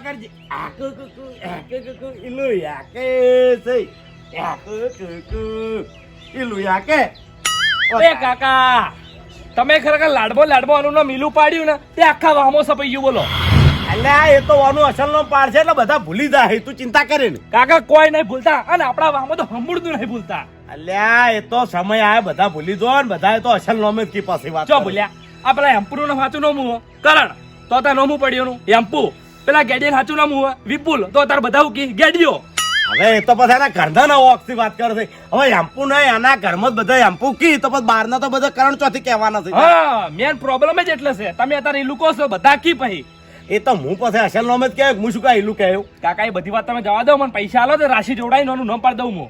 કરજે ઇલુ યાકે સઈ ઇલુ યાકે એ કાકા તમે ખરેખર લાડબો આનું નામ ઈલું પાડ્યું ને તે આખા વાહમો સપાઈ ગયું બોલો. અલ્યા એ તો વાનું અસલ નો પાડ છે એટલે બધા ભૂલી જાય તું ચિંતા કરે ને. કાકા કોઈ નહીં ભૂલતા અને આપણા વાહમાં તો હંબુડતું નહીં ભૂલતા. અલ્યા એ તો સમય આવે બધા ભૂલી જો ને બધા તો અસલ નોમ જ કી પાસે વાત જો ભૂલ્યા આ પેલા એમ્પુ નું સાચું નોમું હો કરણ તો તાર નોમું પડ્યું એમ્પુ, પેલા ગેડિયન સાચું નામું હો વિપુલ તો તાર બધા કી ગેડિયો. હવે એ તો પછી એના ઘરના ના ઓક્સી વાત કરે છે. હવે એમ્પુ નહીં એના ઘરમાં જ બધા એમ્પુ કી તો પછી બહાર ના તો બધા કરણ ચોથી કહેવાના છે. હા મેન પ્રોબ્લેમ જ એટલે છે તમે અત્યારે ઈલું કહો છો બધા કી પછી. એ તો હું પછી અસલ નોમ જ કહેવાય હું શું કાંઈ ઈલું કહ્યું. કાકા એ બધી વાત તમે જવા દો મને પૈસા આલો તો રાશિ જોડાઈ નોનું નામ પાડી દઉં હું.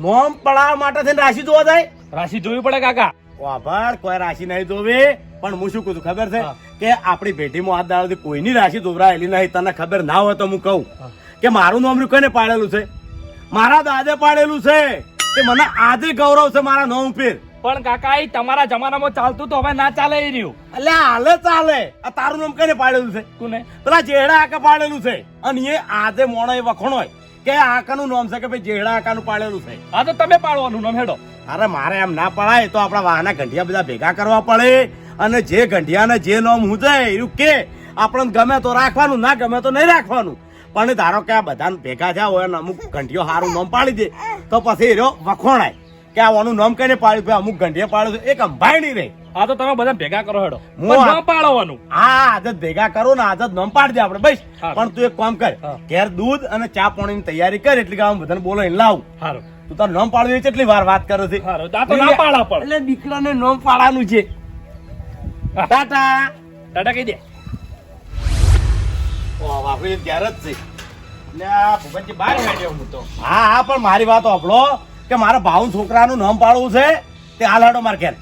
નોમ પડાવવા માટે થઈને રાશિ જોવા જાય. રાશિ જોવી પડે કાકા. વાભાર કોઈ રાશિ નહીં જોવી પણ હું શું કહું ખબર છે કે આપણી ભેટીમાં હાથ દાડોથી કોઈની રાશિ દોરાયેલી નહીં. તને ખબર ના હોય તો હું કહું કે મારું નામ કોને પાડેલું છે? મારા દાદે પાડેલું છે. તે મને આજે ગૌરવ છે મારા નામ પર. પણ કાકા એ તમારા જમાનામાં ચાલતું તો હવે ના ચાલે એ રહ્યું. એટલે હાલે ચાલે. આ તારું નામ કઈને પાડેલું છે? કોને? પેલા જેડા આકા પાડેલું છે. અને એ આજે મોણો એ વખણો કે આકાનું નામ છે કે ભાઈ જેડા આકાનું પાડેલું છે. હા તો તમે પાડવાનું નામ હેડો. અરે મારે એમ ના પડાય તો આપણા વાહના ઘંટિયા બધા ભેગા કરવા પડે અને જે ઘંટિયાને જે નામ હું જાય એવું કે આપણને ગમે તો રાખવાનું ના ગમે તો નહીં રાખવાનું. પણ ધારો કે આ બધા ભેગા થયા હોય અને અમુક ઘંટીઓ સારું નામ પાડી દે તો પછી એ વખોણાય કે આનું નામ કઈને પાડ્યું અમુક ઘંટીએ પાડ્યું એક અંભાઈ નહીં રહે. હા તો તમે બધા ભેગા કરો હેડો નામ પાડવાનું. હા આદત ભેગા કરો ને આદત નામ પાડી દે આપડે બસ. પણ તું એક કામ કર ઘેર દૂધ અને ચા પાણીની તૈયારી કર એટલે કે બધાને બોલો લાવ. સારું તું તાર નામ પાડવું કેટલી વાર વાત કરે છે. એટલે દીકરાને નામ પાડવાનું છે. ટાટા ટાટા કહી દે. હા પણ મારી વાત સાંભળો કે મારા ભાવ છોકરાનું નામ પાડવું છે તે હાલ હાડો માર ઘેર.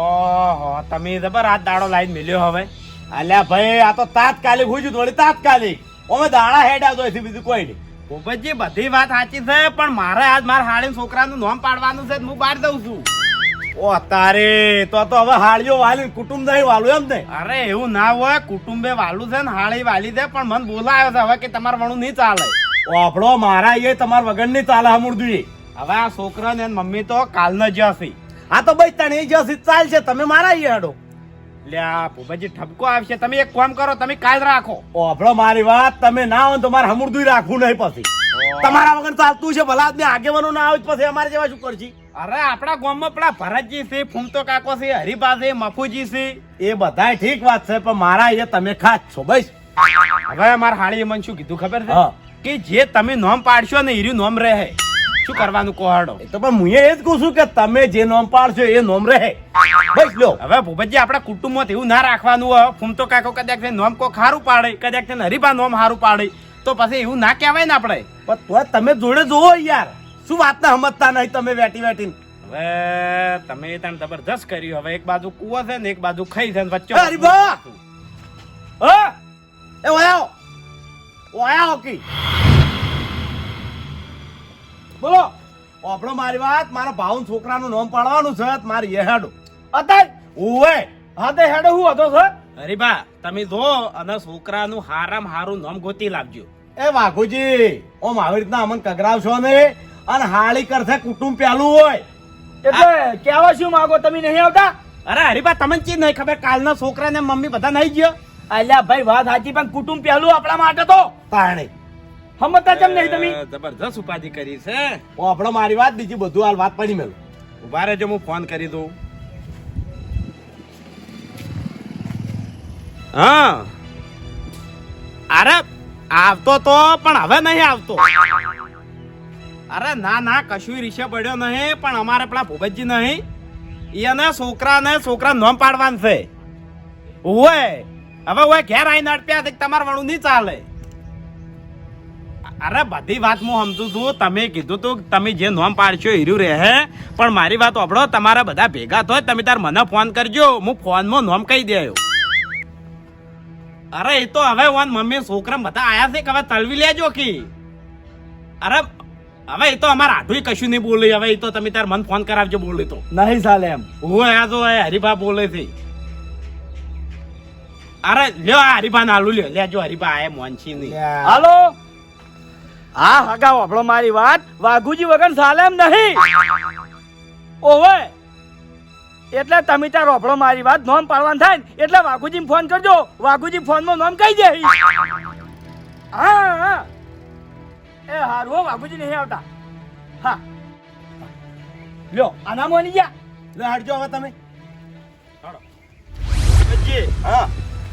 ઓહો તમે જબર હાથ દાડો લાઈન મિલ્યો હવે. અલ્યા ભાઈ આ તો તાત્કાલિક હું વળી તાત્કાલિક અમે દાડા હેડ આવતો બીજું કોઈ નહીં. ભૂપતજી બધી વાત સાચી છે પણ મારે આજ મારા હાળી છોકરાનું નામ પાડવાનું છે હું બહાર દઉં છું. ઓ તારે તો હવે હાળીઓ વાલી કુટુંબ નહીં વાલું એમ ને? અરે એવું ના હોય કુટુંબે વાલું છે ને હાળી વાલી દે પણ મને બોલાયો છે હવે કે તમારે વણું નહીં ચાલે. આપણો મારા એ તમારા વગર નહીં ચાલે હમુરદું. હવે આ છોકરા ને મમ્મી તો કાલનો જશે. હા તો ભાઈ તને જશે ચાલશે તમે મારા હેડો. લ્યા ભૂપતજી ઠપકો આવશે તમે એક કામ કરો તમે કાલ રાખો. આપણો મારી વાત તમે ના હોય તો મારે હમુરદું રાખવું નહીં પછી. તમારા વગર ચાલતું છે ભલા આદમી આગેવાનો ના આવે પછી અમારે જેવા શું કરશે? અરે આપણા ગામમાં પેલા ભરતજી છે ફૂમતો કાકો છે હરિભા છે મફુજી છે એ બધા ઠીક વાત છે પણ મારા એ તમે ખાસ છો બસ. હવે મારા હાળી મને શું કીધું ખબર છે કે જે તમે નામ પાડશો ને એર્યું નામ રહે. શું કરવાનું કોહાડો? તો પણ હું એ જ કહું છું કે તમે જે નામ પાડશો એ નામ રહે બસ. લો હવે ભૂપતજી આપણા કુટુંબમાં એવું ના રાખવાનું હોય. ફૂમતો કાકો કદાચ નામ કોઈ સારું પાડે કદાચ હરિભા નામ સારું પાડે તો પછી એવું ના કહેવાય ને આપણે. પણ તો તમે જોડે જોવો યાર શું વાત ના સમજતા નહીં તમે વેટી વેટી. હવે તમે તને જબરદસ્ત કર્યું. હવે એક બાજુ કુવો છે ને એક બાજુ ખાઈ છે વચ્ચે હરિભા એ ઓયા ઓયા ઓકી બોલો. આપણો મારી વાત મારા ભાવ છોકરાનું નામ પાડવાનું છે મારી એ હેડો અત્યારે ઓવે હા તે હેડો હું હતો છે. હરીબા તમે જો અને છોકરાનું હારામ હારું નામ ગોતી લાવજો. એ વાઘુજી ઓમ આવી રીતના અમને કગરાવશો ને અને હાળી કરશે કુટુંબ પેલું હોય એટલે કેવા શું માંગો તમે નહીં આવતા? અરે હરીબા તમને ચીજ નહીં ખબર કાલના છોકરા ને મમ્મી બધા નહીં ગયો. અલ્યા ભાઈ વાત સાચી પણ કુટુંબ પેલું આપણા માટે તો તાણે સમજતા કેમ નહીં તમે? જબરદસ્ત ઉપાધિ કરી છે. આપણો મારી વાત બીજી બધું હાલ વાત પડી મેલું. ઉભા રહેજો હું ફોન કરી દઉં. હા અરે આવતો તો પણ હવે નહીં આવતો. અરે ના ના કશું રીશે પડ્યો નહીં પણ અમારે પેલા ભૂપતજી નહીં એને છોકરા નામ પાડવાનું છે. ઓય હવે ઓય ઘેર આવીને અડપ્યા તમારે વણું નહીં ચાલે. અરે બધી વાત હું સમજુ છું. તમે કીધું તું તમે જે નામ પાડશો હીરું રહે પણ મારી વાત સાંભળો તમારા બધા ભેગા થાય તમે તાર મને ફોન કરજો હું ફોનમાં નામ કહી દે. અરે એ તો હવે વન મમ્મી છોકરા બધા આયા છે કે હવે તળવી લેજો કે. અરે હવે એ તો અમારા આઠું કશું નહીં બોલે. હવે એ તો તમે તાર મન ફોન કરાવજો બોલે તો નહીં ચાલે એમ. હું આ તો હરીભા બોલે છે. અરે લ્યો આ હરીબા નાલું લ્યો લેજો હરીબા આ મોનસી ની હાલો હા હગા વાપડો મારી વાત વાઘુજી વગર ચાલે એમ નહીં ઓવે એટલે તમે તાર વાપડો મારી વાત નોમ પાડવાનું થાય ને એટલે વાઘુજી ફોન કરજો વાઘુજી ફોનમાં નોમ કહી દે હા હા એ હારું હો વાઘુજી નહીં આવતા હા લ્યો આના મોની ગયા લે હટજો હવે તમે ભૂપતજી, હા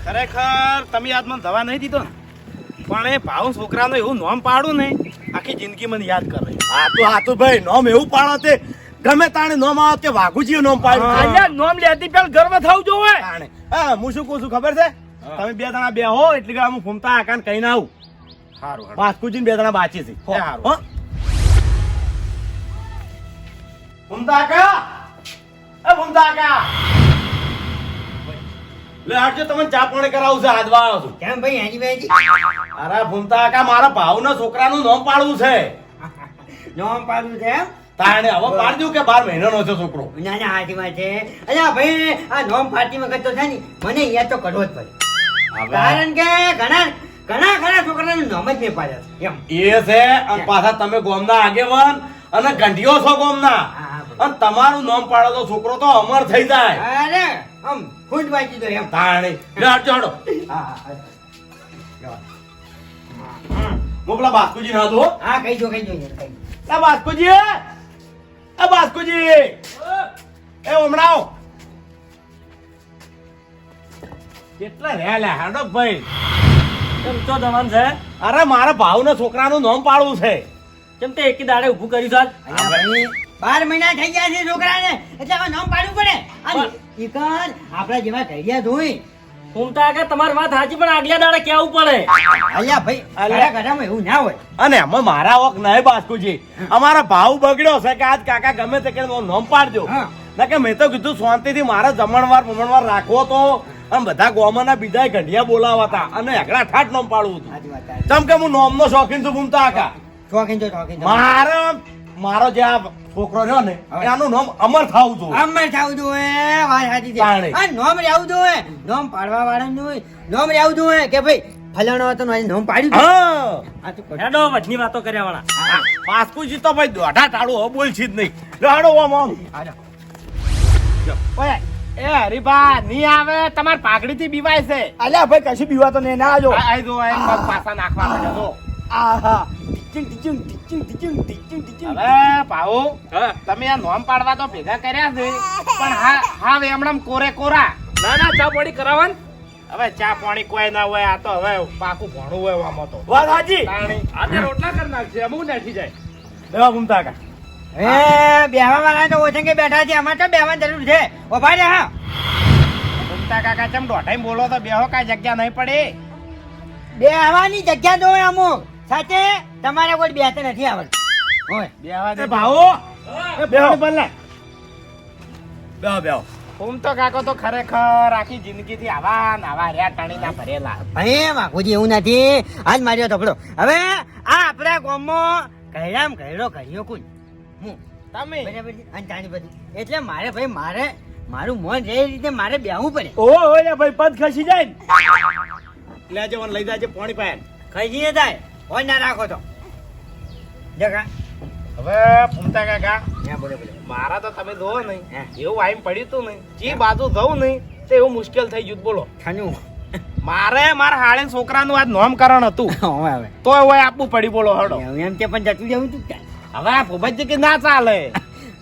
ખરેખર તમે આજ મને દવા નહીં દીધો ને પણ એ ભાવ છોકરાનું એવું નામ પાડું ને આખી જિંદગી મને યાદ કરે હા તો ભાઈ નોમ એવું પાડો તે ગમે તાણે નોમ આવત કે વાઘુજી નોમ પાડ્યું અહીંયા નોમ લેતી પેલ ગર્વ થવું જોવે તાણે હા હું શું કહું છું ખબર છે તમે બે જણા બે હો એટલે કે હું ફૂમતા આકાન કઈ ના આવું સારું વાસ્કુજી બે જણા બાચી છે એ હારું. હો? ફૂમતા આકા એ ફૂમતા આકા લે હટજો તમને ચા પાણી કરાવું છે હાજવા આવો છું કેમ ભાઈ હાજી ભાઈ અરે ફૂમતા આકા મારા ભાવના છોકરાનું નામ પાડવું છે નોમ પાડું છે એમ? તાણે હવે પાડી દઉં કે 12 મહિનાનો છે છોકરો ના ના હાજી વાત છે અલ્યા ભાઈ આ નોમ પાર્ટી વખત તો છે ને મને યાદ તો કરવો જ પડે કારણ કે ઘણા ઘણા ઘણા છોકરાનું નામ જ મેં પાડ્યા છે એમ એ છે અને પાછા તમે ગોમના આગેવાન અને ગંઢીઓ છો ગોમના હા, અને તમારું નામ પાડો તો છોકરો તો અમર થઈ જાય અરે આમ ખુદ વાંચી દો એમ તાણે લે હટજો હટો હા હા મોકલા બાસ્કુજી ના દો હા કહી દો યાર કહી દો. એ બાસ્કુજી એ બાસ્કુજી એ હમણાં કેટલા રહ્યા હેડો ભાઈ કેમ તો દવાન છે અરે મારા ભાવના છોકરાનું નામ પાડવું છે કેમ તે એકી દાડે ઊભું કર્યું સાહેબ અલ્યા ભાઈ 12 મહિના થઈ ગયા છે છોકરાને એટલે હવે નામ પાડવું પડે અને ઈકન આપણા જેવા ઘડિયા ધોઈ ઘૂમતા કે તમારી વાત સાચી પણ આગલા દાડે કેવું પડે અલ્યા ભાઈ ઘડા ઘડામાં એવું ના હોય અને એમાં મારા વખ નહીં બાસ્કુજી અમારા ભાવ બગડ્યો છે કે આજ કાકા ગમે તે કે નામ પાડજો હા. ના કે મેં તો કીધું શાંતિથી મારા જમણવાર રાખવો તો અને બધા ગોમાના બીજા ઘંટિયા બોલાવતા અને એકડા ઠાઠ નામ પાડવું હતું સાચી વાત ચમ કે હું નોમનો શોખીન છું ભૂમતા કાકા શોખીન છો મારો જે આ છોકરો રહ્યો ને એનું નામ અમર થાવું જોઈએ અમર થાવું જોઈએ વાત સાચી છે તાણે. આ નોમ રહેવું જોઈએ નોમ પાડવા વાળાનું નોમ રહેવું જોઈએ કે ભાઈ ફલાણો હતો ને નોમ પાડ્યું હતું. હા આ તો ખોટું. હેડો વચની વાતો કર્યા વાળા બાસ્કુજી તો ભાઈ દોઢા ટાળું હવે બોલ છે જ નહીં હાડો ઓમ હાલો. ઓય એ હરીબા ની આવે તમાર પાઘડી થી બીવાય છે અલ્યા ભાઈ કશું બીવા તો નહીં ના આજો આઈ જો આઈ પગ પાછા નાખવા માંડ્યા જો આહા teaching teaching teaching teaching teaching હવે ભાઉ તમે આ નોમ પાડવા તો ભેગા કર્યા છે પણ હા એમણામ કોરે કોરા ના ના ચા પાણી કરાવન હવે ચા પાણી કોઈ ના હોય આ તો હવે પાકું ભણું હોય આમાં તો વાત સાચી તાણી આજે રોટલા કરી નાખશે અમુક નાખી જાય લેવા ભૂમતા કાકા એ બેહવા વાળા તો ઓછંગે બેઠા છે અમારે તો બેહવાની જરૂર છે ઉભા રહે હા ઘૂમતા કાકા ચમ દોઢાઈ બોલો તો બેહો કાંઈ જગ્યા નહીં પડે બેહવાની જગ્યા દો અમુક સાચે તમારે કોઈ બેહતે નથી આવડતું હોય બેહવા દે ભાવો બેહો બલ્લા બેહો હું તો કાકો તો ખરેખર આખી જિંદગી થી આવા ને આવા રહ્યા ટણીના ભરેલા ભાઈ વાઘુજી એવું નથી આજ માર્યો ધપડો હવે આ આપણા ગામમાં કહેરામ કહેરો કર્યો કોણ હું તમે બરાબર છે? અને તાણી બધી એટલે મારે ભાઈ મારું મન જે રીતે મારે બેહવું પડે ઓય ભાઈ પદ ખસી જાય ને. લેજો મને લઈ જાજે પાણી પાયન કઈ જઈએ થાય હોય ના રાખો તો જગા હવે ફૂમતા કાકા હા બોલે બોલે મારા તો તમે જોવો નહીં હે. એવું આઈમ પડ્યું તું નહીં જે બાજુ જવું નહીં તો એવું મુશ્કેલ થઈ ગયું બોલો ખાનું મારે મારા હાળે છોકરાનું આજ નામકરણ હતું હવે હવે તોય હોય આપવું પડી બોલો હડો એમ કે પણ જતું જવું તું ક્યાં? હવે આ ભૂપતજી કે ના ચાલે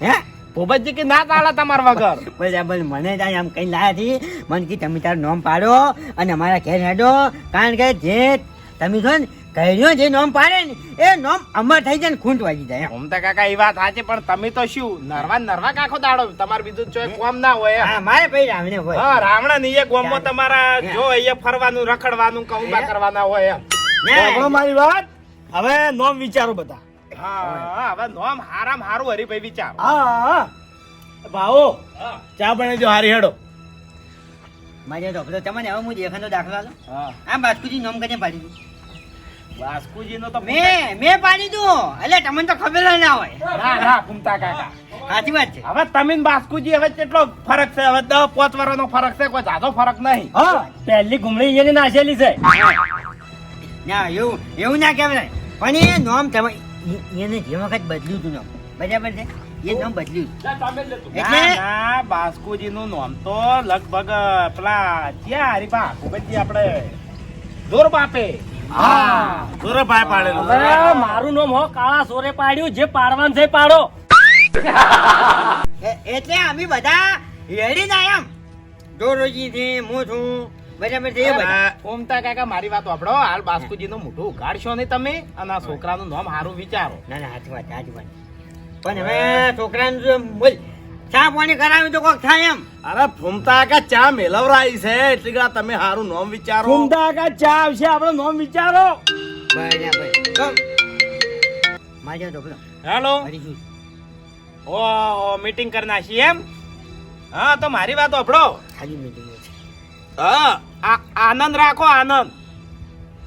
હે ભૂપતજી કે ના ચાલે તમારા વગર બરાબર મને ત્યાં આમ કઈ લાયા હતી મને કે તમે તારું નામ પાડો અને અમારા ઘેર હેડો કારણ કે જે તમે છો ને કહ્યું જે નામ પાડે ને એ નામ અમર થઈ જાય ને ખૂંટ વાગી જાય એમ. ભૂમતા કાકા એ વાત સાચી પણ તમે તો શું નરવા કાખો દાડો તમારે બીજું ચોય કોમ ના હોય એમ. હા મારે ભાઈ રામને હોય હા રાવણા ની એ ગોમમાં તમારા જો અહીંયા ફરવાનું રખડવાનું કહુંબા કરવાના હોય એમ સાંભળો મારી વાત હવે નોમ વિચારો બધા હા હવે નોમ હારામ હારું હરીભાઈ વિચાર હા ભાવો ચા બને જો હારી હેડો મારે તો તમને હવે હું દેખાનો દાખલો આલો હા આ બાસ્કુજી નામ કને પાડી દીધું વાસ્કુજીનો તો મેં પાડી દઉં એટલે તમને તો ખબર જ ના હોય. ના ના ફૂમતા કાકા સાચી વાત છે. હવે તમે ને બાસ્કુજી હવે કેટલો ફરક છે? હવે 10-5 વર્ષનો ફરક છે, કોઈ જાજો ફરક નહીં. હા પહેલી ઘૂમડી એની નાશેલી છે. ના એવું ના કહેવાય. પણ એ નામ તમે એને જે વખત બદલ્યું હતું નામ બરાબર છે એ નામ બદલ્યું ના ના બાસ્કુજીનું નામ તો લગભગ પેલા ક્યાં હરીબા ભૂપતજી આપણે જોર બાપે હા સુરભાઈ પાડેલું. હવે મારું નામ હો કાળા સોરે પાડ્યું, જે પાડવાનું છે પાડો. એટલે અમે બધા રેડી ના એમ દોરોજી છે હું છું બરાબર છે એ બધા. ફૂમતા કાકા મારી વાત સાંભળો. હાલ બાસ્કુજીનું મોઢું ઉગાડશો નહીં તમે, અને આ છોકરાનું નામ સારું વિચારો. ના ના સાચી વાત સાચી વાત. પણ હવે છોકરાનું જો બોલ ચા પાણી કરાવ્યું તો કોક થાય એમ. અરે ફૂમતા કાકા ચા મેલવરાઈ છે એટલે કે તમે સારું નામ વિચારો. ફૂમતા કાકા ચા આવશે, આપણો નામ વિચારો. બરાબર તો માજો ઢોકળો હેલો મારી શું ઓ મીટિંગ કરી નાખી એમ? હા તો મારી વાત સાંભળો. ખાલી મીટિંગ છે. હા આનંદ રાખો આનંદ.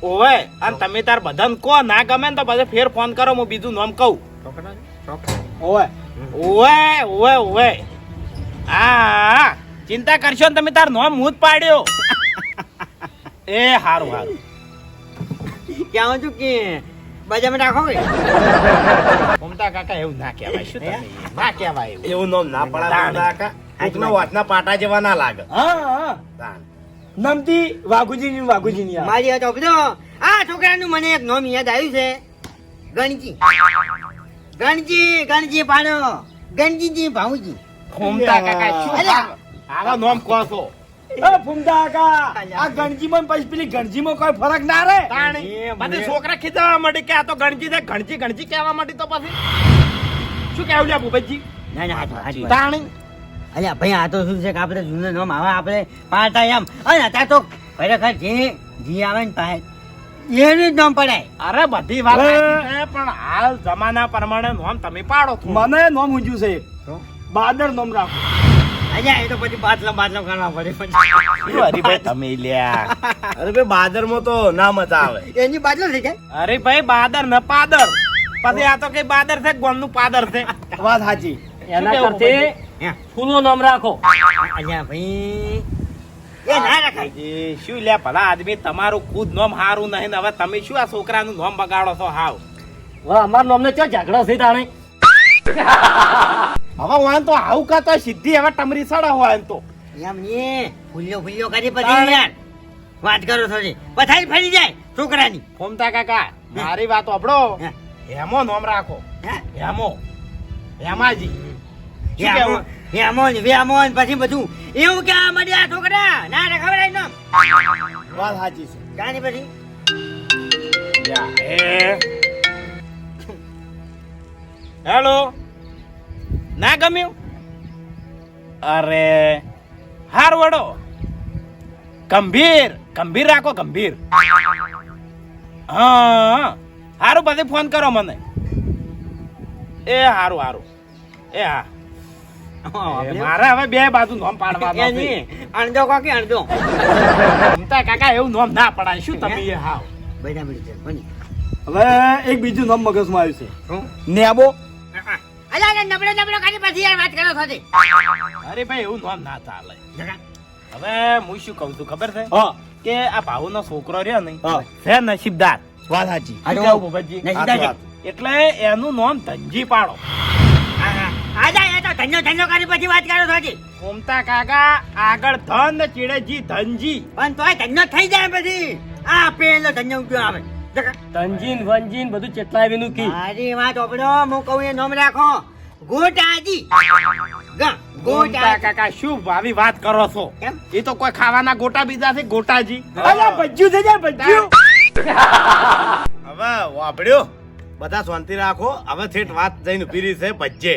ઓવે અને તમે તાર બધાને કહો, ના ગમે ને તો પછી ફેર ફોન કરો, હું બીજું નામ કહું. ઓવે ઓવે ઓવે ઓવે હા ચિંતા કરશો ને તમે, તાર નામ હું જ પાડ્યો. એ હારું હારું. ક્યાં છું કે બજારમાં રાખો કે મમતા કાકા એવું ના કહેવાય. શું તમે ના કહેવાય એવું. એવું નામ ના પડાય ફૂમતા કાકા. કોકના વાતના પાટા જેવા ના લાગે. હા હા તાન. નમતી વાઘુજીની આ. મારી હતો બધો આ છોકરાનું મને એક નામ યાદ આવ્યું છે ગણજી ગણજી પાડો ગણજીજી ભાઉજી. મમતા કાકા શું અલ્યા. આવા નામ કહો છો? એ ફૂમતા કાકા આ ગણજીમાં પછી પેલી ગણજીમાં કોઈ ફરક ના રહે. બધી છોકરા ખીજાવા માંડી કે આ તો ગણજી છે, ગણજી ગણજી કહેવા માંડી તો પછી શું કહેવું લ્યા ભૂપતજી? ના ના હાચી વાત. તાણી અલ્યા ભાઈ આ તો શું છે કે આપણે જૂનું નામ હવે આપણે પાડતા એમ અને અત્યારે તો ખરેખર જે આવે ને પાસે એનું જ નામ પડાય. અરે બધી વાત હવે- સાચી છે, પણ હાલ જમાના પ્રમાણે નામ તમે પાડો છો. મને નામ ઊંચ્યું છે એક. બાદર નામ રાખો. અલ્યા એ તો પછી બાતલો કરવા પડે પછી શું હરીભાઈ તમે લ્યા? અરે ભાઈ બાદરમાં તો ના મજા આવે. એની બાતલો થઈ જાય. અરે ભાઈ બાદર ન પાદર, પછી આ તો કઈ બાદર છે ગોમનું પાદર છે. વાત સાચી. એના કેવું કરતે હે. ફૂલનું નામ રાખો. અલ્યા ભાઈ એ ના રખાય. એ શું લ્યા ભલા આદમી, તમારું ખુદ નામ હારું નહીં ને હવે તમે શું આ છોકરાનું નામ બગાડો છો? હાવ હવે અમારા નામને ચો ઝઘડો છે તાણે. હવે વાન તો આવું કાતો સીધી હવે ટમરી સડા હોય તો એમ ને ફૂલ્યો કરી પછી યાર વાત કરો થોડી પથારી ફરી જાય છોકરાની. ફોમતા કાકા મારી વાત સાંભળો. હે. હેમો નામ રાખો. હે. હેમો હેમાજી. શું કહેવું? વેમોન પછી બધું એવું કે આ મળી આ છોકરા ના રખાવડાય નામ વાત સાચી છે. જાણી પછી યા, એ. હેલો ના ગમ્યું? અરે હાર વડો ગંભીર રાખો ગંભીર. હા હારું પછી ફોન કરો મને. એ હારું એ હા. મારે હવે બે બાજુ નામ પાડવા અણદો કોકી અણદો કાકા એવું નામ ના પડાય. શું તમે એ હાવ બધા મળી જાય કોની હવે એક બીજું નામ મગજમાં આવ્યું છે. શું નેબો. અલા નબળો કરી પછી યાર વાત કરો સાથે અરે ભાઈ એવું નામ ના ચાલે. હવે હું શું કહું છું ખબર છે હા કે આ ભાઉનો છોકરો રહ્યો ને હા. છે નસીબદાર. વાત સાચી. શું કેવું ભૂપતજી? નસીબદાર છે. એટલે એનું નામ ધનજી પાડો. આજા એ તો ધન્યો કરી પછી વાત કરો સાથે ઓમતા કાકા આગળ ધન ને ચીડેજી ધનજી. પણ તોય ધન્યો થઈ જાય પછી આ પેલો ધન્યો ઉઠ્યો આવે તંજીન વંજીન બધું ચેટલાવીનું કી. મારી વાત ઓપડો હું કહું એ નામ રાખો ગોટાજી ઓમતા ગોટા કાકા શું ભાવી વાત કરો છો? કેમ? એ તો કોઈ ખાવાના ગોટા બીજા છે ગોટાજી. અલા ભજ્યું થઈ જાય ભજ્યું. હવે વાપડ્યો બધા શાંતિ રાખો. હવે થેટ વાત જઈને પીરી છે ભજ્જે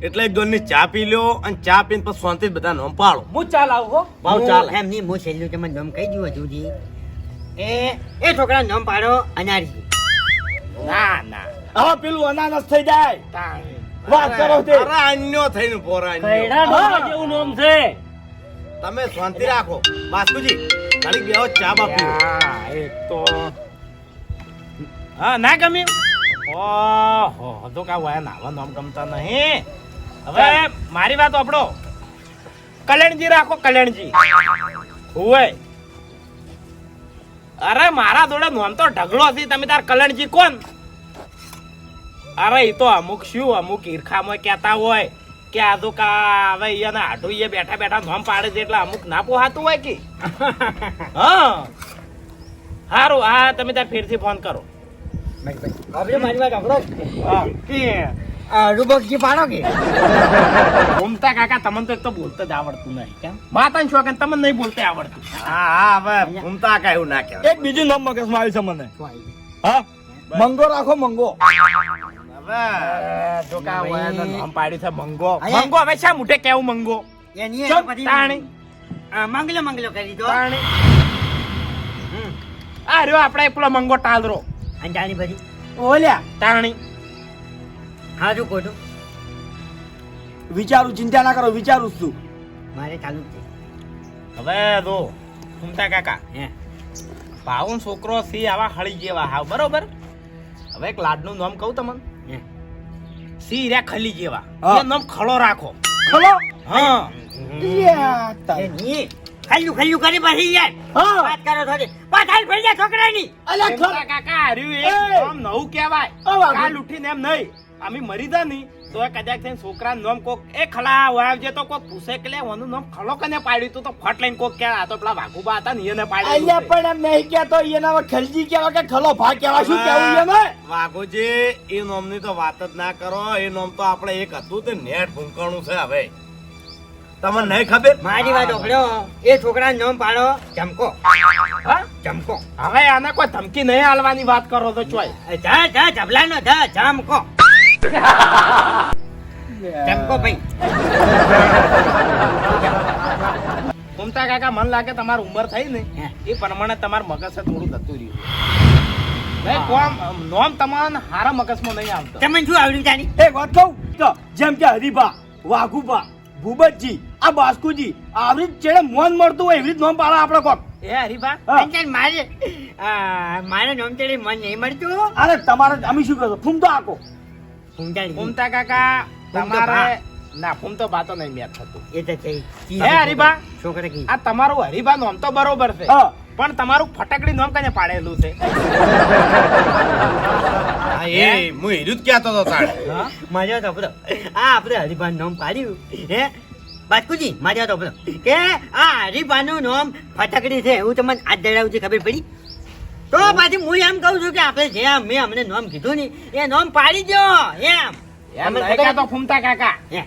એટલે એક દોરની ચા પી લ્યો અને ચા પીને પછી શાંતિ બધા નામ પાડો. હું ચાલ આવું હો. ભાવ ચાલે. એમ નહીં હું છેલ્લું તમને નામ કહી દઉં હજુજી એ છોકરા નામ પાડો અનારી ના ના હવે પેલું અનાનસ થઈ જાય. તાણ. વાત કરો તે. અરે અન્યો થઈને પોરા અન્યો. કૈડા ડોહા જેવું નામ છે. તમે શાંતિ રાખો. બાસ્કુજી ઘડીક બેહો ચા બા પીવો. યા, એક તો હા ના ગમ્યું ઓહો તો કા વાયા નાવા નામ ગમતા નહીં હવે મારી વાત આપણો કલ્યાણજી રાખો કલ્યાણજી ઓય અરે મારા જોડે નોમ તો ઢગલો છે તમે તાર કલ્યાણજી કોણ અરે એ તો અમુક શું અમુક ઈર્ખામાં કહેતા હોય કે આ તો કા હવે અહીંયા આટું એ બેઠા બેઠા નોમ પાડે છે એટલે અમુક ના પોહાતું હોય કે હા સારું હા તમે તાર ફેરથી ફોન કરો આપણે મારી વાત સાંભળો કે રૂબકજી પાડો કે ઘૂમતા કાકા તમને તો એક તો બોલતા જ આવડતું નહીં કેમ માતાને શોખ તમને નહીં બોલતા આવડતું હા હા હવે ઘૂમતા કા એવું ના કહેવાય. એક બીજું નામ મગજમાં આવ્યું છે મને હા મંગો રાખો મંગો હવે જો કા વાયાનું નામ પાડ્યું છે મંગો મંગો હવે શા મુઠે કેવું મંગો એની ચમ પછી તાણી મંગલો મંગલો કરી દો તાણી આ રહ્યો આપણે પેલો મંગો ટાલરો અંજાણી પછી ઓલ્યા તાણી હાજુ ખોટું વિચારું ચિંતા ના કરો વિચારું છું મારે ચાલુ જ છે હવે જો ઘૂમતા કાકા હે ભાવન છોકરો સી આવા હળી જેવા હાવ બરોબર હવે એક લાડનું નામ કહું તમને હે સી રે ખલી જેવા હા. એ નામ ખળો રાખો ખલો હા યા તા. એની ખલ્લું ખલ્લું કરી પછી યાર હા. વાત કરો થોડી પાછળ પડી જાય છોકરાની અલ્યા ખલો. ઘૂમતા કાકા હાર્યું એક એ. નામ નવું કહેવાય આ વાગી. કાલ ઉઠીને એમ નહીં અમે મરી જા ની તો એ કદાચ થઈને છોકરાનું નામ કોક એ ખલા વાવજે તો કોક પૂછે કે લે ઓનું નામ ખલો કને પાડ્યું તું તો ફટ લઈને કોક કે આ તો પેલા વાઘુબા હતા ને એને અલ્યા પાડ્યું પણ એમ નહીં કહેતો એના હવે ખલજી કહેવા કે ખલો ભા કહેવા શું કહેવું એને વાઘોજી એ નોમની તો વાત જ ના કરો. એ નોમ તો આપણે એક હતું તે નેટ ભૂંકાણું છે. હવે તમને નહીં ખબર મારી વાત ઓગળો એ છોકરાનું નામ પાડો ચમકો હા ચમકો હવે આને કોઈ ધમકી નહીં આલવાની વાત કરો તો ચોય જા જા જબલાનો જા ચમકો ચમકો ભાઈ ઘૂમતા કાકા મન લાગે તમારી ઉંમર થઈ ને હે. એ પ્રમાણે તમારું મગજ છે થોડું જતું રહ્યું ભાઈ કોમ નોમ તમને હારા મગજમાં નહીં આવતો તમને શું આવડ્યું તારી એક વાત કહું તો જેમ કે હરીભા વાઘુભા ભૂપતજી આ બાસ્કુજી આવી ચેડે મોન મળતું હોય એવી જ નામ પાડે આપણે કોક એ હરીબા હા. અંજાન મારે નામ તેડી મન નહીં મળતું અરે તમારે અમે શું કરશો ફૂમ તો આકો ઊંચાડી ઘૂમતા કાકા ફૂમ તો તમારે ના ફૂમ તો બાતો નહીં મેચ થતું એ તો છે હે હરીબા છોકરા કી આ તમારું હરીબા નોમ તો બરોબર છે હા પણ તમારું ફટકડી નોમ કને પાડેલું છે હા, એ હું હીરું જ કહેતો હતો તાણે. માર્યો તો આપણો આપણે હરિભાન નામ પાડ્યું હે બાસ્કુજી માર્યો તો આપણો કે આ હરિભાનું નામ ફટકડી છે એવું તમને આજ દડાવું છે ખબર પડી તો પાછી હું એમ કહું છું કે આપણે જે મેં અમને નામ કીધું ને એ નામ પાડી દો એમ એમ નહીં કહેતો ફૂમતા કાકા હે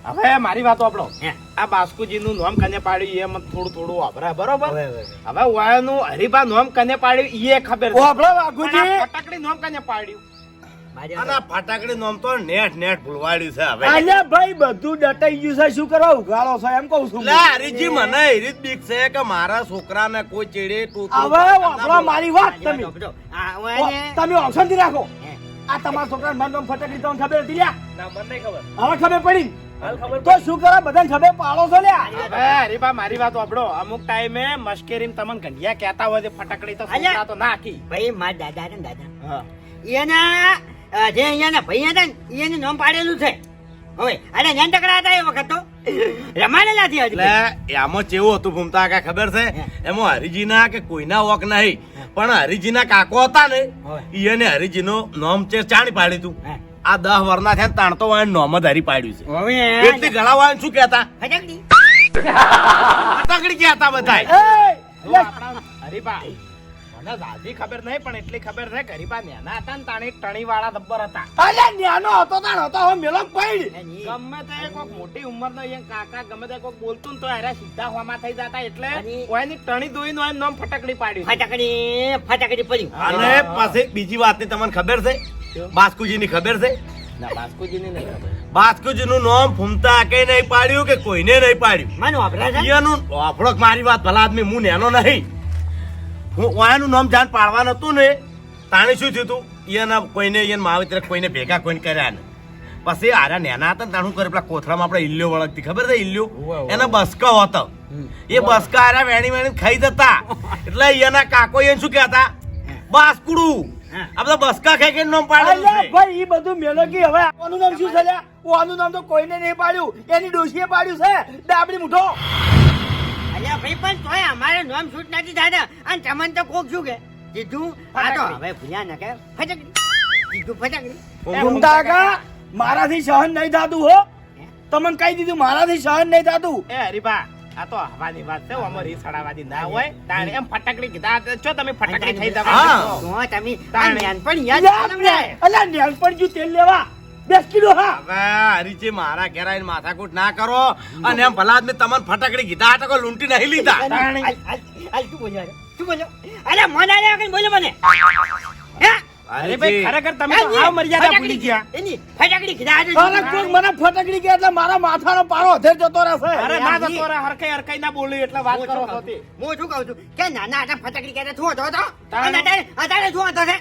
હવે મારી વાત આપણો હે આ બાસ્કુજી નું નામ કને પાડ્યું એમ થોડું થોડું વાપરે બરોબર હવે, હવે. હવે વાયનું હરીબા નામ કને પાડ્યું એ ખબર ઓ છે. આપણો પણ વાઘુજી આ ફટકડી નામ કને પાડ્યું માર્યો અને તો. આ ફટાકડી નોમ તો નેટ નેટ ભૂલવાડ્યું છે. હવે અલ્યા ભાઈ બધું ડટાઈ ગયું છે શું કરવા ઉઘાડો છો એમ કહું છું લે હરીજી મને હીરી જ બીક છે કે મારા છોકરાને કોઈ ચેડે ટૂંકું હવે વાપરો મારી વાત માર્યો તમે તો આપણો. આ ઓ, ઓયને. તમે ઓપ્શન થી રાખો હે. આ તમારા છોકરાને મારું નામ ફટકડી તમને ખબર હતી લ્યા ના મને નહીં ખબર હવે ખબર પડી હાલ ખબર તો શું કરો બધાને ખબર પાડો છો લ્યા હવે હરીબા મારી વાત વાપરો અમુક ટાઈમે મશ્કેરીમ તમને ગંઢિયા કહેતા હોય છે ફટકડી તો અલ્યા. છોકરા તો નાખી ભાઈ મારા દાદા હતા ને દાદા હા એના જે અહીંયાના ભાઈ હતા ને એનું નામ પાડેલું છે હવે અરે નેન ટકરા હતા એ વખત તો રમાડેલા છે હજી એટલે આમાં કેવું હતું ભૂમતા કાકા ખબર છે એમાં હરીજીના કે કોઈના વોક નહીં પણ હરીજીના કાકો હતા ને હોય. ઈને હરીજીનો નોમ ચેર ચાણી પાડ્યું તું હા. આ 10 વર્ષના થયા ને તાણ તો વાય નોમ જ હરી પાડ્યું છે હવે એટલી ગળા વાળાને શું કહેતા ફટકડી ફટાકડી કહેતા બધાય એ, તો આપણા હરીબા મને જાજી ખબર નહીં પણ એટલી ખબર છે કે હરીબા નેના હતા ને તાણી ટણી વાળા દબ્બર હતા અલ્યા ન્યાનો હતો તાણ હતો હવે મેલો પડી ગમે તે કોઈક મોટી ઉંમરનો એ કાકા ગમે તે કોઈક બોલતું ને તો અરે સીધા હોમાં થઈ જતા એટલે અને- ઓયની ટણી દોઈને ઓયનું નામ ફટકડી પાડ્યું ફટકડી પડ્યું અને પછી બીજી વાતની તમને ખબર છે બાસ્કુજીની ખબર છે ના બાસ્કુજીની નહીં ખબર બાસ્કુજીનું નામ ફૂમતા કે નહીં પાડ્યું કે કોઈને નહીં પાડ્યું મને વાપરા છે એનું આપણો મારી વાત ભલા આદમી હું નેનો નહીં હું ઓયાનું નામ જાણ પાડવાનું હતું ને તાણે શું થયું તું એના કોઈને એને માવિત્ર કોઈને ભેગા કોઈને કર્યા ને પછી આરા નેના હતા ને તાણ શું કરે પેલા કોથળામાં આપણે ઇલ્લ્યો વળગતી ખબર છે ઇલ્લ્યો એના બસકો હતો એ બસકા આરા વેણી વેણી ખાઈ જતા એટલે એના કાકો એને શું કહેતા બાસ્કુડું હા. આ બધા બસકા ખાઈ ખાઈને નામ પાડેલું અલ્યા છે. ભાઈ ઈ બધું મેલો કે હવે આનું નામ શું છે લ્યા? આનું નામ તો કોઈને નહીં પાડ્યું, એની ડોશીએ પાડ્યું છે ડાબડી મૂઠો. અલ્યા ભાઈ પણ તોય અમારે નામ શૂટ નથી થતા અને તમને તો કોક શું કે સીધું આ તો હવે ભૂલ્યા ના કે ફટકડી સીધું ફટકડી ઘૂમતા કાકા મારાથી સહન નહીં થતું હો. તમને કહી દીધું મારાથી સહન નહીં થતું. એ હરીબા આ તો હવાની વાત છે અમારી સડાવાદી ના હોય તાણે એમ ફટકડી કીધા છો તમે ફટકડી થઈ હા. જવા તો તમે તાણે. નાનપણ યાદ લ્યા કરો તમને. અલ્યા નેલપણ જ્યું તેલ લેવા 10 કિલો હા. હવે હરીજી મારા ઘેર આવીને માથાકૂટ ના કરો અને એમ ભલા આદમી તમને ફટાકડી કીધા આ તો કોઈ લૂંટી નહીં લીધા. તાણે. શું બોલ્યો શું બોલ્યો અરે મને આલે વગર બોલ્યો મને હે અરે ભાઈ ખરેખર તમે તો હાવ મર્યાદા ભૂલી ગયા એની ફટાકડી કીધા આજે અરે કોક મને ફટકડી કે એટલે મારા માથાનો પારો અધેર જતો રહેશે. અરે ના જતો રે હરખાઈ હરખાઈ ના બોલી એટલે વાત કરો છો તે. હું શું કહું છું કે નાના હતા ફટાકડી કહેતા શું હતો તો અને અત્યારે શું હતો છે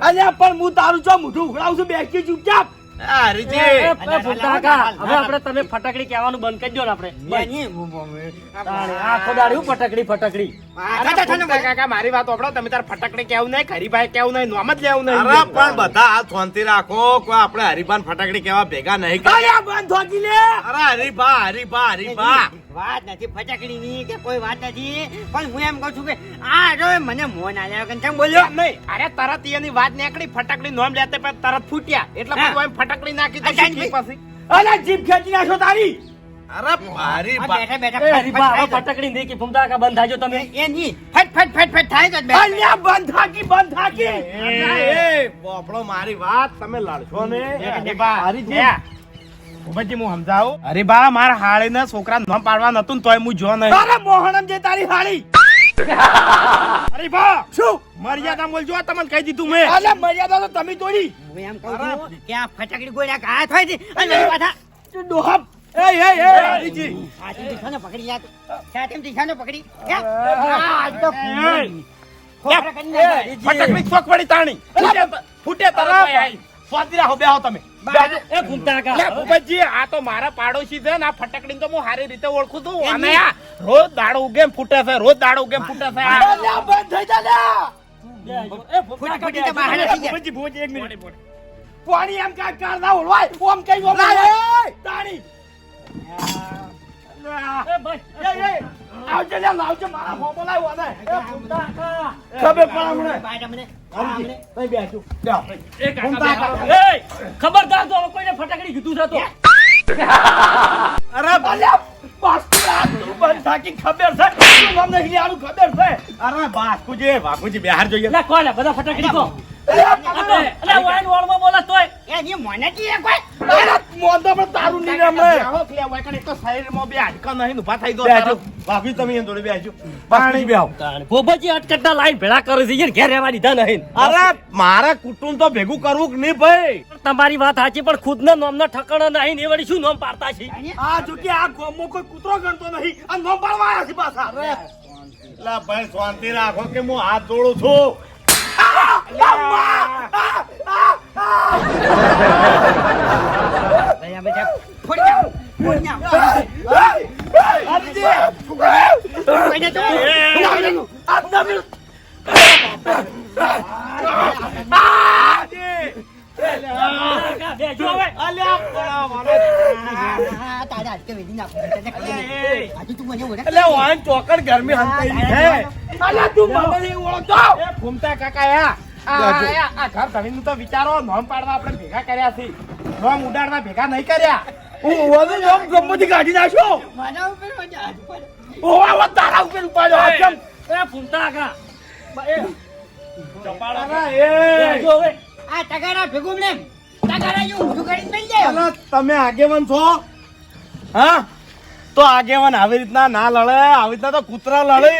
અલ્યા પણ હું તારું ચો મોઢું ઉઘડાવું છું બેસી ચૂપચાપ. આ હરીજી હવે આપણે તમે ફટકડી કહેવાનું બંધ કરી દો ને આપણે. એની આખો દાડી હું ફટકડી ફટકડી. અરે ફૂમતા કાકા મારી વાત સાંભળો તમે તાર ફટકડી કેવું નહીં હરીભાઈ કેવું નહીં નોમ જ લેવું નહીં અરે પણ બધા હાથ શાંતિ રાખો કોઈ આપણે હરીબાન ફટાકડી કેવા ભેગા નહીં કરે. અલ્યા બંધ થોકી લે. અરે હરીબા વાત નથી ફટાકડીની કે કોઈ વાત નથી પણ હું એમ કહું છું કે આ જો મને મોન આલ્યા વગર કેમ બોલ્યો એમ નહીં અરે તરત એની વાત નીકળી ફટકડી નોમ લેતે પણ તરત ફૂટ્યા એટલે હા. બધું એમ ફટકડી નાખી તો અચ્છા, શીખી પછી અલ્યા જીભ ખેંચી નાખો તારી. અરે આ હરીબા બેઠા બેઠા ફટકડી નહીં કે ફૂમતા કાકા બંધ થાજો તમે. એની ફટ ફટ ફટ ફટ થાય તો જ બેઠા. અલ્યા બંધ થાકી. એ બોપડો મારી વાત તમે લડશો ને ભૂપતજી હું સમજાવું અરે બા મારા હાળીને છોકરા નામ પાડવા નતું ને તોય હું જો નહીં અરે મોહનમ જે તારી હાળી. અરે બા શું મર્યાદા બોલજો આ તમને કહી દીધું મેં અલ્યા મર્યાદા તો તમે તોડી. હું એમ કહું છું કે આ ફટાકડી ગોળ્યા ઘા થાય છે અને પાછા ડોહા હરીજી હાથેમ દિશાને પકડી યાર હાથેમ દિશાને પકડી હે? લે, ફટકડી ચોક પડી તાણી ફૂટે તરત સ્વાતી રાખો બેહો તમે એ ફૂમતા લે, ભૂપતજી આ તો મારા પાડોશી છે ને આ ફટકડી તો હું સારી રીતે ઓળખું છું અને આ રોજ દાડો ઉગે ને ફૂટે છે રોજ દાડો ઉગે ને ફૂટે છે આ. અલ્યા બંધ થઈ જા લ્યા. ફૂટી તો બહાર નથી ગયા. ભૂપતજી, એક મિનિટ. પાણી એમ કાંઈ કાર ના ઓળવાય. ઓમ કઈ ઓમ તાણી. આવજે લ્યા, આવજે મારા ફોટો લાવ્યો આને. એ ફૂમતા કાકા. ખબર પડે હમણે. બહાર હમણે. હમણે. તઈ બેસજો. ખબરદાર તો હવે કોઈને ફટાકડી કીધું છે તો અરે અલ્યા બાસ્કુ આ તું બંધ થાકી ખબર છે. શું નામ નહીં લેવાનું ખબર છે. અરે બાપુજી બિહાર જોઈએ એટલે કોને બધા ફટાકડી કો અલ્યા એટલે વાઈન વાળમાં બોલા તોય એની મોને જી એ કોઈ અલ્યા મોંધો પણ તારું નહીં રે હમણે. આવો કે લે, હોય કણ એક તો શરીરમાં બે હાડકા નહીં ને ઊભા થઈ દો બેસજો બાપુજી તમે એમ જોડે બેસજો પાણી બેહો. ગોબરજી અટકટના લાઈન ભેળા કરે છે યાર ઘેર રહેવા દીધા નહીં અરે મારા કુટુંબ તો ભેગું કરવું કે નહીં ભાઈ. તમારી વાત સાચી પણ ખુદના નામના ઠકાણા નહીં ને એ વળી શું નામ પાડતા છે આ જો કે આ ગોમો કોઈ કૂતરો ગણતો નહીં. આ નામ પાડવા આવ્યા છે પાછા. એટલે ભાઈ શાંતિ રાખો કે હું હાથ જોડું છું. ભયા બેટા ફોડી જાઓ ફોડી જાઓ કોઈને તો બેજો હવે તારા હાથ કે વેડી નાખો આજે તું મને ઓળખ એટલે વાન ચોકડ ગરમી હંતાઈ છે. અલ્યા તું મને નહીં ઓળખતો. એ ફૂમતા કાકા આ ઘર ધણીનું તો વિચારો નોમ પાડવા આપણે ભેગા કર્યા છે નોમ ઉડાડવા ભેગા નહીં કર્યા હું ઓવાનું નામ ગમોથી કાઢી નાખ્યો. મારા ઉપર મજા હાથ પડે ઓવા તારા ઉપર ઉપાડ્યો. આ કેમ? એ ફૂમતા કા બેસજો હવે. આ ટગારા ભેગું ને ટગારા જેવું ઊંધું કરીને બેસી જાય અલા, તમે આગેવાન છો હા તો આગેવાન આવી રીતના ના લડે આવી રીતના તો કૂતરા લડે.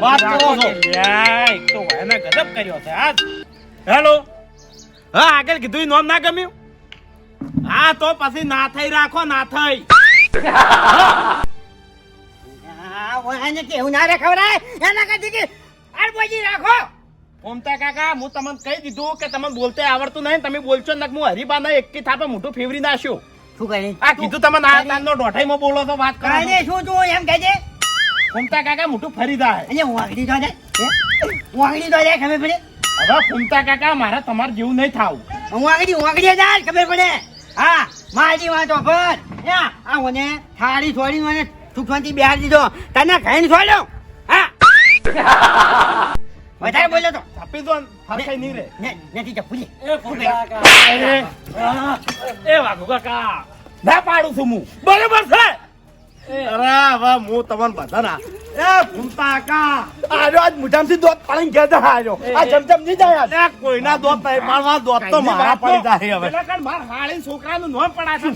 વાત કરો છો. એક તો એને ગજબ કર્યો છે આજ હેલો હા આગળ કીધું ઈ નોમ ના ગમ્યું હા તો પછી ના થઈ રાખો ના થઈ આ ઓહાને કેવું ના રે ખવરાય એના કરતી કે આડબોજી રાખો ફૂમતા કાકા હું તમને કહી દીધું કે તમને બોલતે આવડતું નહીં તમે બોલશો ને હું હરીબાના એકી થાપે મોઢું ફેવરી નાખ્યો શું કરી આ કીધું તમે ના તાનનો દોઢાઈમાં બોલો છો વાત કરો છો. કાલે શું તું એમ કહેજે ફૂમતા કાકા મોઢું ફરી જાય અને હું આગળી તો જાય હું આગળી તો જાય ખબર પડે હવે ફૂમતા કાકા મારે તમારે જેવું નહીં થાવું. હું આગળ જા ખબર પડે. હા મારી વાતો પર આ મને થાળી છોડી મને સુખવાંતી બિહાર દીધો તને ખાઈને છોડ્યો. હા વધારે બોલ્યો તો આપી દો ને, ફરકાઈ નહીં રે. નથી ચપ્પુલી. એ ફૂમતા કાકા. એ વાઘુ કાકા. ના પાડું છું હું. બરોબર છે. અરે હવે હું તમને બધાના એ ફૂમતા કા આજો આજ મુઠામથી દોત પાડીને ઘેર જા આજો. આ ચમચમ નહીં જાય આજ. કોઈના દોત નહીં પાડવા, દોત તો મારા પડી જાય હવે. પેલા કાન માર હાળી છોકરાનું નોમ પડાશે.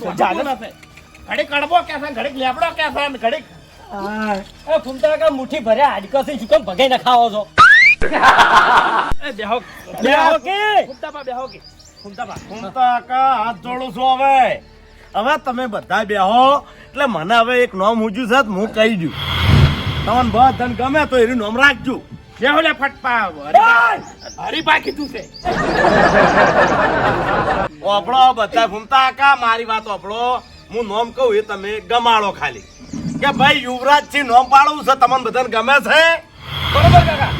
ઘડીક કડબો કે છે, ઘડીક લેબડો કે છે, ઘડીક એ ફૂમતા કાકા મુઠ્ઠી ભર્યા હાડકાથી શું કેમ ભગાઈ ના ખાવો છો? એ બેહો બેહો કે ફૂમતા બા બેહો કે ફૂમતા કા હાથ જોડું છું હવે. હવે તમે બધા બેહો એટલે મને હવે એક નોમ ઉજ્યું છે તો હું કહી દઉં. તમને બધાને ગમે તો એનું નામ રાખજો. બેહો લે ફટપા. હરીબા કીધું છે. ઓપડો બધા ફૂમતા કા મારી વાત ઓપડો. હું નોમ કહું એ તમે ગમાડો ખાલી કે ભાઈ યુવરાજ થી નોમ પાડવું છે. તમને બધાને ગમે છે બરોબર કાકા?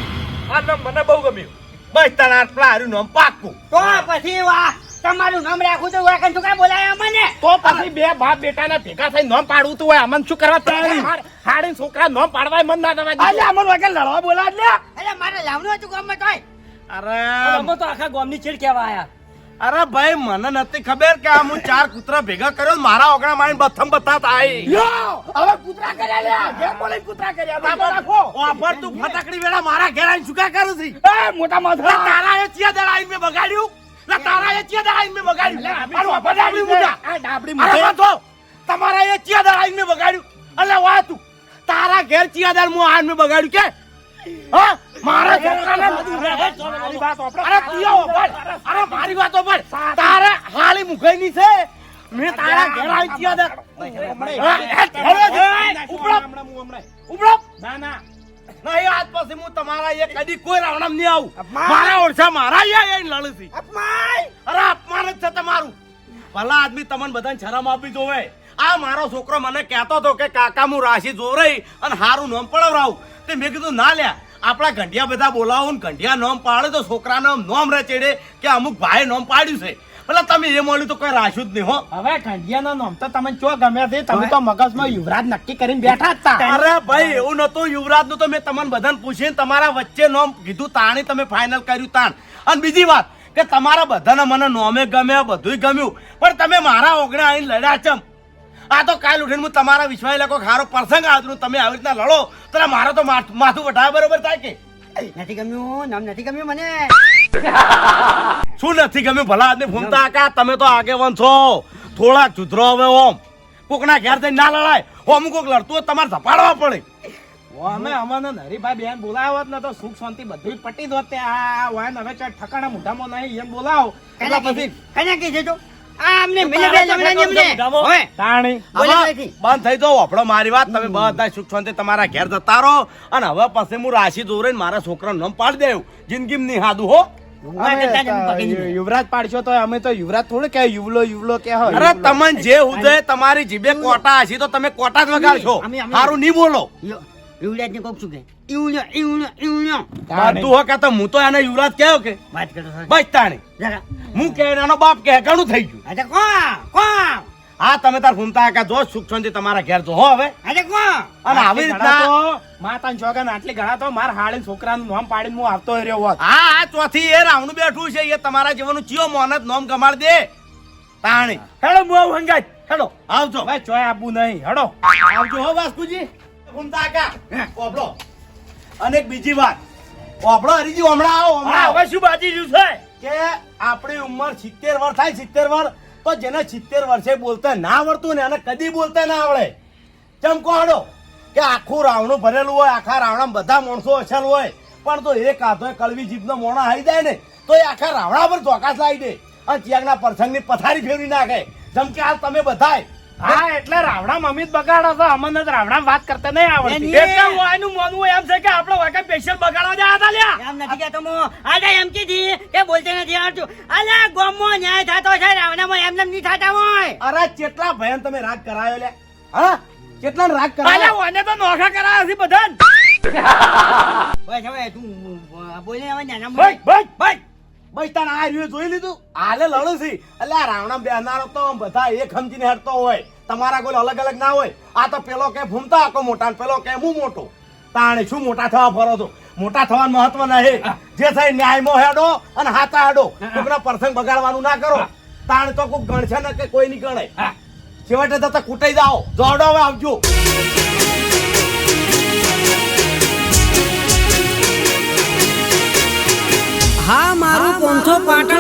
આ નામ મને બહુ ગમ્યું. બસ તને આટલા હારું નામ પાક્કું. તો પછી વાહ તમારું નામ રાખું તો વાકન શું કામ બોલાય મને? તો પછી બે બાપ બેટાના ભેગા થઈ નામ પાડવું તું હોય અમન શું કરવા તૈયારી? હાડી છોકરા નામ પાડવાય મન ના દેવા. અલે અમન વાગે લડવા બોલા લે. અરે મારે લાવનું હતું ગામમાં તોય. અમે તો આખા ગામની ચીડ કહેવા આયા. અરે ભાઈ મને નથી ખબર કે આ હું 4 કૂતરા ભેગા કર્યો ને મારા ઓગણા મારીને બથમ બથા થાય. હવે કૂતરા કર્યા લે. ઘેર બોલે કૂતરા કર્યા. બાબા રાખો. ઓફર તું ફટાકડી વેળા મારા ઘેર આવીને શું કા કરું છું? એ મોટા માથા તારા એ ચિયા દળ આવીને મેં બગાડ્યું. લા તારા એ ચિયા દળ આવીને મેં બગાડ્યું. મારું ઓફર ડાબડી મુજા. આ ડાબડી મુજા તો તમારા એ ચિયા દળ આવીને મેં બગાડ્યું. અલે વાહ તું તારા ઘેર ચિયા દળ હું આવીને મેં બગાડ્યું કે? હા મારા છોકરાને મારી વાત ઓપડો. અરે તિયો ઓપડ. અરે મારી વાત ઓપડ. તારે હાલી મુખઈની છે. મેં તારા ઘેર આવી ચિયા દળ. ઉપડો. ના ના ના એ આજ પછી હું તમારા એ કદી કોઈ રાવણામ નહીં આવું. મારા ઓળખા મારા અહીંયા લડે છે. અરે અપમાન જ છે તમારું. ભલા આદમી તમને બધાને શરમ આપી જોવે. આ મારો છોકરો મને કહેતો હતો કે કાકા હું રાશિ જોવરાઈ અને હારું નામ પડાવરાવું. તે મેં કીધું ના લ્યા આપણા ઘંટિયા બધા બોલાવો ને ઘંટિયા નામ પાડે તો છોકરાનો નામ રચેડે કે અમુક ભાઈ નામ પાડ્યું છે. એટલે તમે એ મળ્યું તો કોઈ રાખ્યું જ નહીં હો. હવે કંઢિયાનો નામ તો તમે ચો ગમે છે, તમે તો મગજમાં યુવરાજ નક્કી કરીને બેઠા જ તા. અરે ભાઈ એવું નતું. યુવરાજ નું તો મેં તમને બધાને પૂછીને તમારા વચ્ચે નામ કીધું તાણી તમે ફાઇનલ કર્યું તાણ. અને બીજી વાત કે તમારા બધાને મને નોમે ગમે બધું ગમ્યું પણ તમે મારા ઓગણે આવીને લડ્યા ચમ. આ તો કાલ ઉઠીને હું તમારા વિશ્વાસ કોઈ ખારો પ્રસંગ આવ્યો તમે આવી રીતના લડો તો મારો તો માથું વટાવે બરોબર થાય કે? નથી ગમ્યું નામ નથી ગમ્યું મને. શું નથી ગમ્યું ભલા આદમી ફૂમતા કાકા? તમે તો આગેવાન છો. થોડા સુધરો હવે ઓમ. કોકના ઘેર જઈને ના લડાય. ઓમ કોક લડતું હોય તમારે ધપાડવા પડે. અમે અમને હરીભાઈ બેન બોલાવો ને તો સુખ શાંતિ બધું પટી દો. તે આ વાન હવે ચાલ ઠકાણા મોઢામાં નહીં એમ બોલાવો એટલે પછી કને કીધું તું? આ અમને મિલે બે લમણા એમને. ઓય તાણી બોલે હવે નથી. બંધ થઈ જાઓ. આપણો મારી વાત તમે બધા સુખ શાંતિ તમારા ઘેર જતા રહો. અને હવે પછી હું રાશિ દોરીને મારા છોકરાનું નામ પાડી દેવું. જિંદગી નહીં હાદું હો. યુવરાજ પાડશો તો અમે તો યુવરાજ થોડું કે યુવલો યુવલો કે અરે તમને જે ઉદય તમારી જીભે કોટા હશે તો તમે કોટા જ વગાડશો. સારું નહીં બોલો. યુવરાજ ને કોક શું કે ઈવણ્યો ઈવણ્યો ઈવણ્યો બધું હો કે તો હું તો એને યુવરાજ કહેવો કે વાત કરો છો બસ તાણી જરા. હું કે એનો બાપ કે ઘણું થઈ ગયું. અરે કોણ હા તમે તાર ફૂમતા કાકા જો સુખ શાંતિ તમારા ઘેર જો હો હવે. અરે કોણ અને આવી રીતના માતા છોકરા આટલી ઘણા તો માર હાળી છોકરાનું નામ પાડીને હું આવતો રહ્યો હોત. હા આ ચોથી એ રાવણું બેઠું છે. એ તમારા જીવનનું ચિયો મોનત નોમ ગમાડ દે તાણી. હેડો હું આવું હંગાત. હેડો આવજો ભાઈ ચોય આપવું નહીં. હેડો આવજો હો વાસ્કુજી. ફૂમતા કાકા ઓબળો. અને એક બીજી વાત ઓબળો હરીજી હમણાં આવો હમણાં આવો. હવે શું બાજી રહ્યું છે કે આપણી ઉંમર 70 વર્ષ થાય 70 વર્ષ તો જેને 70 વર્ષે બોલતા ના આવડતું ને એને કદી બોલતા ના આવડે. ચમ કોહડો કે આખું રાવણું ભરેલું હોય. આખા રાવણામાં બધા માણસો અસલ હોય પણ તો એક હાથો કળવી જીભનો મોણો આવી જાય ને તો એ આખા રાવણા પર ચોકાસ લાવી દે અને ચિયાગના પ્રસંગની પથારી ફેરવી નાખે. જેમ કે હાલ તમે બધાય હા એટલે રાવણા મમ્મી જ બગાડો છો. અમને તો રાવણા વાત કરતા નહીં આવડતી. એની- એટલે હું આનું માનવું એમ છે કે આપણો વાકે સ્પેશિયલ બગાડવા જયા હતા લ્યા. એમ નથી કહેતો મો આડા એમ કીધી કે બોલતે નથી આવડતું. અલા ગોમમાં ન્યાય થતો છે રાવણામાં એમને નહીં થતા હોય. અરે કેટલા ભયન તમે રાગ કરાયો લે. હા કેટલા રાગ કરાયો. અલ્યા ઓને તો નોખા કરાયા છે બધા. બસ હવે તું બોલે હવે નાના ભાઈ ભાઈ ભાઈ ભાઈ તને આ રહ્યું જોઈ લીધું હાલે લડું છે એટલે આ રાવણા બેનારો તો બધા એક સમજીને હેડતો હોય તમારા કોઈ અલગ અલગ ના હોય આ તો પેલો કે ભૂમતા આખો મોટા ને પેલો કે હું મોટો તાણે શું મોટા થવા ફરો છો મોટા થવાનું મહત્વ નહીં જે થાય ન્યાયમાં હેડો અને હાથા હેડો કોકના પ્રસંગ બગાડવાનું ના કરો તાણે તો કોઈ ગણશે ને કે કોઈ નહીં ગણે છેવટે તો કૂટાઈ જાઓ જોડો હવે આવજો હા મારું 500 પાટણ